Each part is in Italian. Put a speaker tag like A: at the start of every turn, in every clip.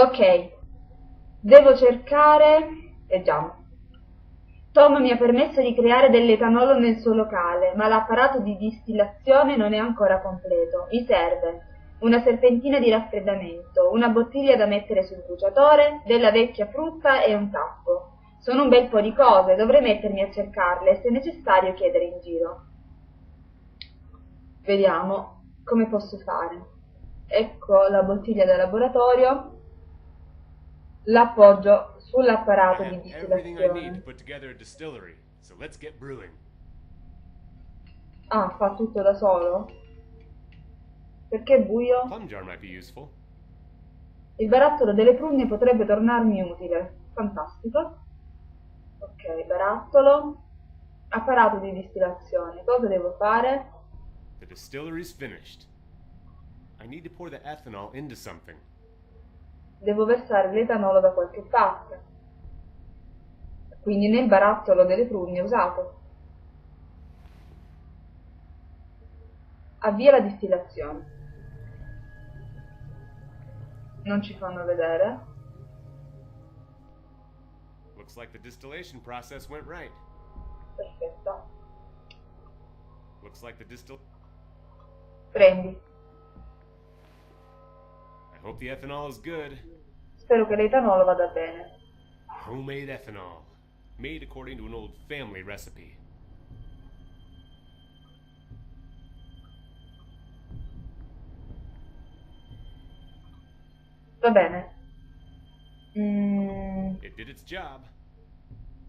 A: Ok, devo cercare... Leggiamo. Tom mi ha permesso di creare dell'etanolo nel suo locale, ma l'apparato di distillazione non è ancora completo. Mi serve una serpentina di raffreddamento, una bottiglia da mettere sul bruciatore, della vecchia frutta e un tappo. Sono un bel po' di cose, dovrei mettermi a cercarle e se necessario chiedere in giro. Vediamo come posso fare. Ecco la bottiglia da laboratorio, l'appoggio sull'apparato di distillazione. Ah, fa tutto da solo? Perché è buio? Il barattolo delle prugne potrebbe tornarmi utile. Fantastico. Ok, barattolo. Apparato di distillazione. Cosa devo fare?
B: The distillery's finished. I need to pour the ethanol into something.
A: Devo versare l'etanolo da qualche parte. Quindi nel barattolo delle prugne usato. Avvia la distillazione. Non ci fanno vedere.
B: Looks like the distillation process went right.
A: Perfetto.
B: Looks like the
A: Prendi.
B: I hope the ethanol is good.
A: Spero che l'etanolo vada bene.
B: Homemade ethanol, made according to an old family recipe.
A: Va bene.
B: It did its job.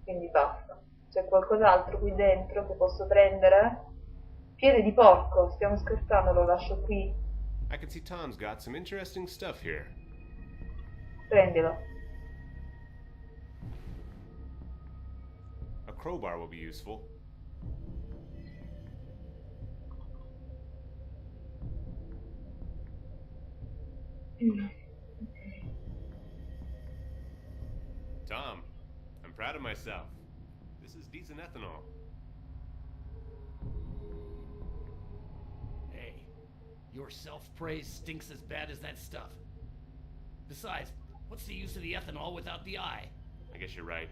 A: Quindi basta. C'è qualcos'altro qui dentro che posso prendere? Piede di porco, stiamo scherzando, lo lascio qui.
B: I can see Tom's got some interesting stuff here.
A: Prendilo.
B: A crowbar will be useful. Tom, I'm proud of myself. This is decent ethanol.
C: Hey, your self-praise stinks as bad as that stuff. Besides, what's the use of the ethanol without the eye?
B: I guess you're right.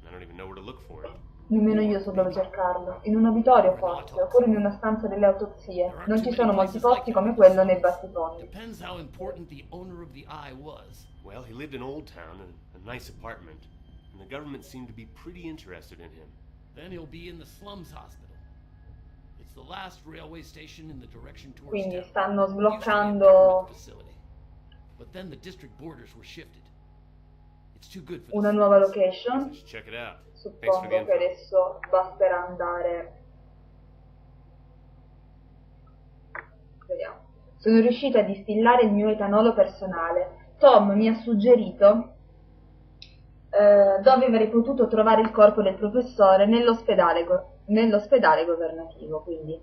B: I don't even know where to look for it.
A: Nemmeno io so dove cercarlo. In un obitorio forse, oppure in una stanza delle autopsie. Non ci sono molti posti come quello nei battitoni.
C: Depends how important the owner of the eye was.
B: Well, he lived in Old Town in a nice apartment, and the government seemed to be pretty interested in him.
C: Then he'll be in the slums hospital. It's the last railway station in the direction towards
A: Quindi
C: town.
A: stanno
C: It used to be a
A: sbloccando...
C: government facility, but then the district borders were shifted. It's too good for the
A: una nuova location.
B: Let's check it out.
A: Suppongo che adesso basterà andare. Vediamo. Sono riuscita a distillare il mio etanolo personale. Tom mi ha suggerito dove avrei potuto trovare il corpo del professore nell'ospedale governativo. Quindi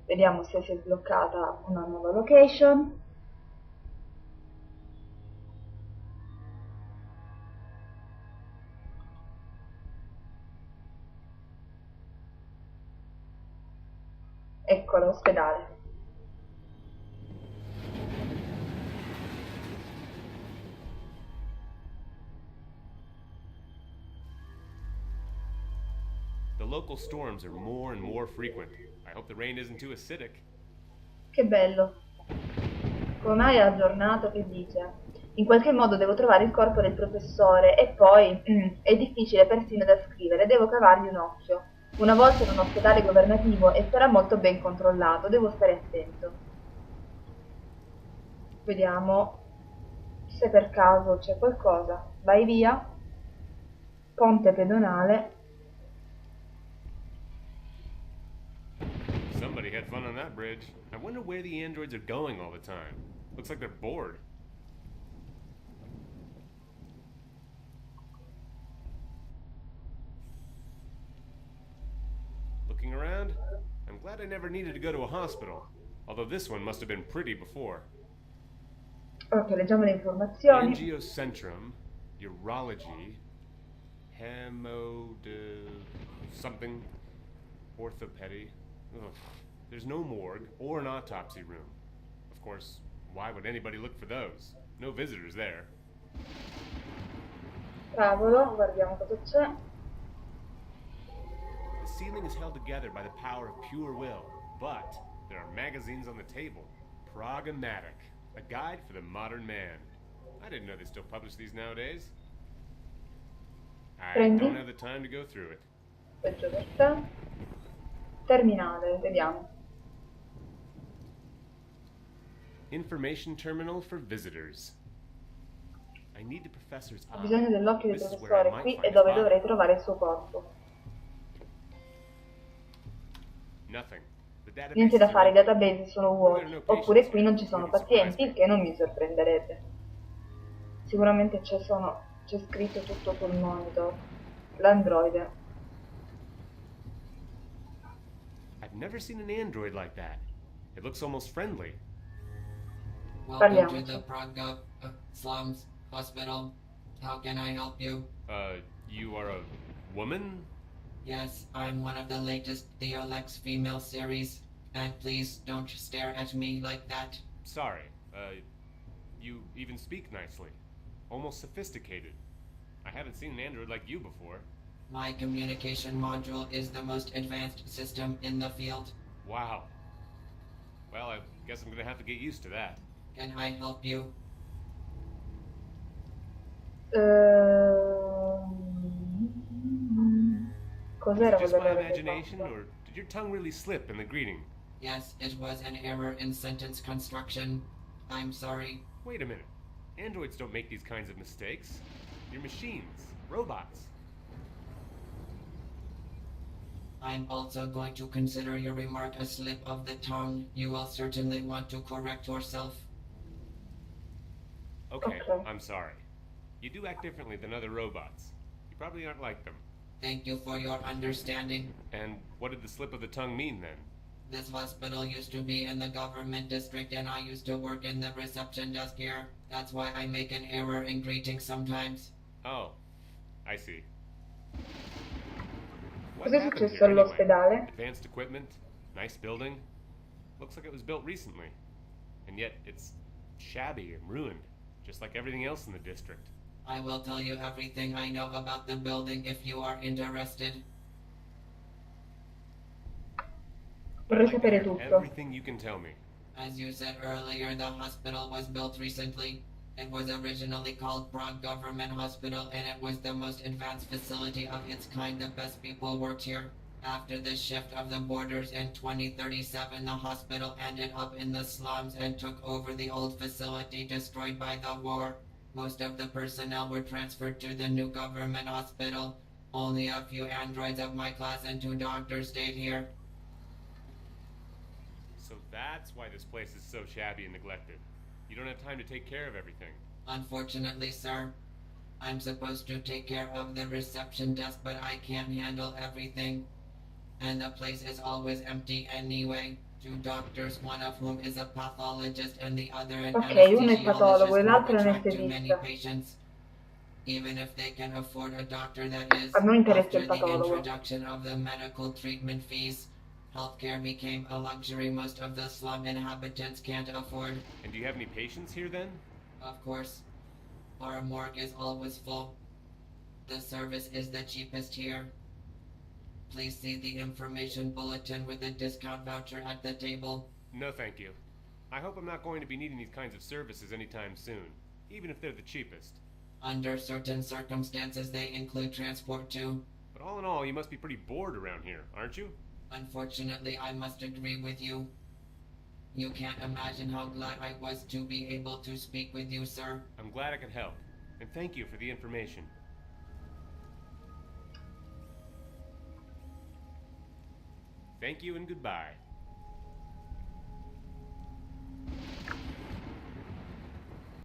A: vediamo se si è sbloccata una nuova location. Ecco l'ospedale.
B: The local storms are more and more frequent. I hope the rain isn't too acidic.
A: Che bello. Come mai è aggiornato? Che dice? In qualche modo devo trovare il corpo del professore e poi è difficile persino da scrivere, devo cavargli un occhio. Una volta in un ospedale governativo e sarà molto ben controllato, devo stare attento. Vediamo se per caso c'è qualcosa. Vai via. Ponte pedonale.
B: Somebody had fun on that bridge. I wonder where the androids are going all the time. Looks like they're bored. Looking around, I'm glad I never needed to go to a hospital. Although this one must have been pretty before.
A: Ok, leggiamo le informazioni.
B: Angiocentrum, urology, something, orthopedy. Ugh. There's no morgue or an autopsy room. Of course, why would anybody look for those? No visitors there.
A: Cavolo, guardiamo cosa c'è.
B: The ceiling is held together by the power of pure will, but there are magazines on the table. Pragmatic, a guide for the modern man. I didn't know they still publish these nowadays. I
A: Prendi.
B: don't have the time to go through it.
A: Peggio per te. Terminale, vediamo.
B: Information terminal for visitors. I need the professor's
A: Ho
B: eye.
A: bisogno dell'occhio del
B: This is where I
A: professore,
B: might
A: qui
B: find
A: è
B: his
A: dove
B: body.
A: dovrei trovare il suo corpo.
B: Nothing. The database
A: Niente da
B: is
A: fare, i
B: empty.
A: database sono vuoti, oppure qui non ci sono
B: Wouldn't surprise
A: pazienti,
B: me.
A: il che non mi sorprenderebbe. Sicuramente c'è scritto tutto sul monitor. L'androide.
B: I've never seen an android like that. It looks almost friendly.
D: Welcome to
A: Parliamoci.
D: the Prague Slums Hospital. How can I help you?
B: You are a woman?
D: Yes, I'm one of the latest Theolex female series. And please don't stare at me like that.
B: Sorry. You even speak nicely. Almost sophisticated. I haven't seen an android like you before.
D: My communication module is the most advanced system in the field.
B: Wow. Well, I guess I'm gonna have to get used to that.
D: Can I help you?
A: Cos'era
B: Was it just my
A: quella
B: imagination, or did your tongue really slip in the greeting?
D: Yes, it was an error in sentence construction. I'm sorry.
B: Wait a minute. Androids don't make these kinds of mistakes. You're machines. Robots.
D: I'm also going to consider your remark a slip of the tongue. You will certainly want to correct yourself.
B: Okay,
A: Okay.
B: I'm sorry. You do act differently than other robots. You probably aren't like them.
D: Thank you for your understanding.
B: And what did the slip of the tongue mean then?
D: This hospital used to be in the government district and I used to work in the reception desk here. That's why I make an error in greetings sometimes.
B: Oh, I see. What
A: Cos'è
B: happened
A: successo
B: here anyway?
A: all'ospedale?
B: Advanced equipment, nice building. Looks like it was built recently. And yet it's shabby and ruined, just like everything else in the district.
D: I will tell you everything I know about the building if you are interested.
B: I'd
A: Vorrei
B: like to
A: sapere
B: hear
A: tutto.
B: everything you can tell me.
D: As you said earlier, the hospital was built recently. It was originally called Prague Government Hospital and it was the most advanced facility of its kind. The best people worked here. After the shift of the borders in 2037, the hospital ended up in the slums and took over the old facility destroyed by the war. Most of the personnel were transferred to the new government hospital. Only a few androids of my class and 2 doctors stayed here.
B: So that's why this place is so shabby and neglected. You don't have time to take care of everything.
D: Unfortunately, sir. I'm supposed to take care of the reception desk, but I can't handle everything. And the place is always empty anyway. 2 doctors, one of whom is a pathologist and the other an
A: Ok, uno è patologo e
D: anesthesiologist,
A: l'altro è
D: won't attract too many
A: anestesista.
D: patients. Even if they can afford a doctor, that is,
A: A noi interessa
D: after
A: il
D: the
A: patologo.
D: introduction of the medical treatment fees, healthcare became a luxury most of the slum inhabitants can't afford.
B: And do you have any patients here then?
D: Of course, our morgue is always full. The service is the cheapest here. Please see the information bulletin with the discount voucher at the table.
B: No, thank you. I hope I'm not going to be needing these kinds of services anytime soon, even if they're the cheapest.
D: Under certain circumstances, they include transport too.
B: But all in all, you must be pretty bored around here, aren't you?
D: Unfortunately, I must agree with you. You can't imagine how glad I was to be able to speak with you, sir.
B: I'm glad I could help, and thank you for the information. Thank you and goodbye.